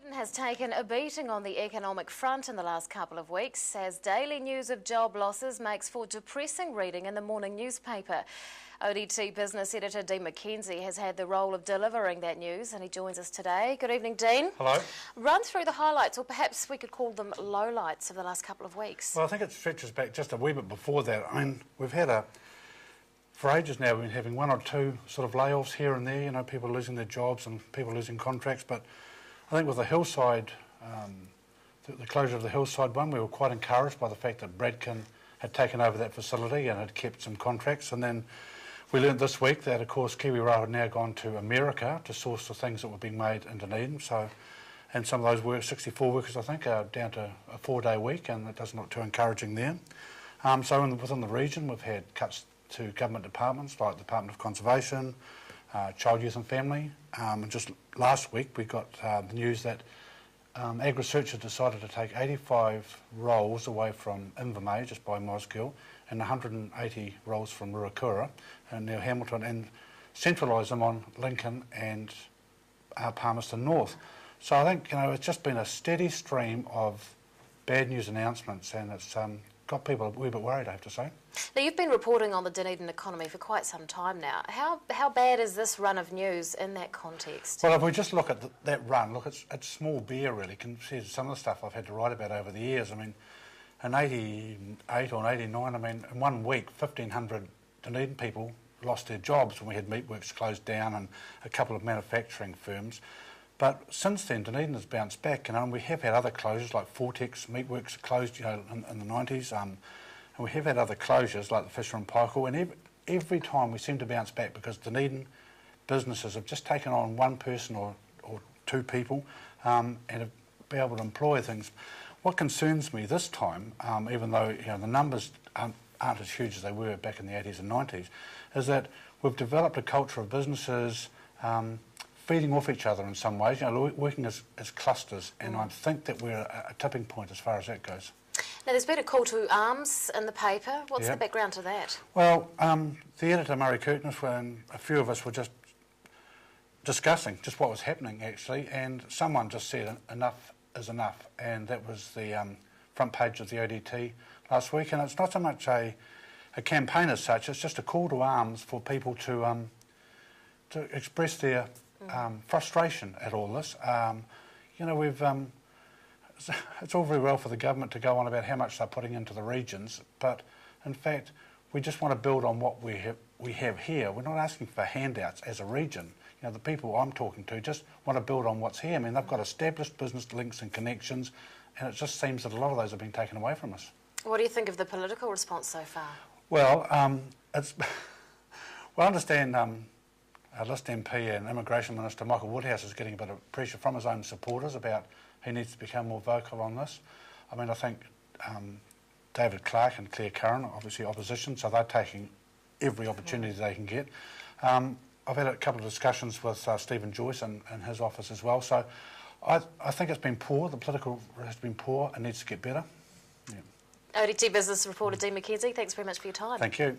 Dunedin has taken a beating on the economic front in the last couple of weeks as daily news of job losses makes for depressing reading in the morning newspaper. ODT business editor Dene Mackenzie has had the role of delivering that news and he joins us today. Good evening, Dean. Hello. Run through the highlights, or perhaps we could call them lowlights, of the last couple of weeks. Well, I think it stretches back just a wee bit before that. I mean, we've had for ages now, we've been having one or two sort of layoffs here and there, you know, people losing their jobs and people losing contracts, but I think with the Hillside, the closure of the Hillside one, we were quite encouraged by the fact that Bradkin had taken over that facility and had kept some contracts. And then we learned this week that, of course, Kiwi Rail had now gone to America to source the things that were being made in Dunedin. So, and some of those 64 workers, I think, are down to a 4-day week, and it doesn't look too encouraging there. Within the region, we've had cuts to government departments like the Department of Conservation, Child, Youth and Family. And just last week we got the news that Ag-Research had decided to take 85 roles away from Invermay, just by Mosgiel, and 180 roles from Ruakura and near Hamilton, and centralise them on Lincoln and Palmerston North. So I think, you know, it's just been a steady stream of bad news announcements, and it's got people a wee bit worried, I have to say. Now, you've been reporting on the Dunedin economy for quite some time now. How bad is this run of news in that context? Well, if we just look at that run, look, it's small beer really compared to some of the stuff I've had to write about over the years. I mean, in 88 or 89, I mean, in 1 week, 1,500 Dunedin people lost their jobs when we had meatworks closed down and a couple of manufacturing firms. But since then, Dunedin has bounced back, you know, and we have had other closures, like Fortex Meatworks closed, you know, in the 90s, and we have had other closures like the Fisher and Paykel, and every time we seem to bounce back because Dunedin businesses have just taken on one person or two people and have been able to employ things. What concerns me this time, even though, you know, the numbers aren't as huge as they were back in the 80s and 90s, is that we've developed a culture of businesses feeding off each other in some ways, you know, working as clusters, and I think that we're at a tipping point as far as that goes. Now, there's been a call to arms in the paper. What's the background to that? Well, the editor, Murray Kirkness, and a few of us were just discussing just what was happening, actually, and someone just said enough is enough, and that was the front page of the ODT last week, and it's not so much a campaign as such, it's just a call to arms for people to express their frustration at all this. You know, it's all very well for the government to go on about how much they're putting into the regions, but in fact, we just want to build on what we have here. We're not asking for handouts as a region. You know, the people I'm talking to just want to build on what's here. I mean, they've got established business links and connections, and it just seems that a lot of those have been taken away from us. What do you think of the political response so far? Well, I understand our List MP and Immigration Minister Michael Woodhouse is getting a bit of pressure from his own supporters about he needs to become more vocal on this. I mean, I think David Clark and Claire Curran are obviously opposition, so they're taking every opportunity they can get. I've had a couple of discussions with Stephen Joyce and his office as well, so I think it's been poor, the political has been poor, and needs to get better. Yeah. ODT business reporter Dene Mackenzie, thanks very much for your time. Thank you.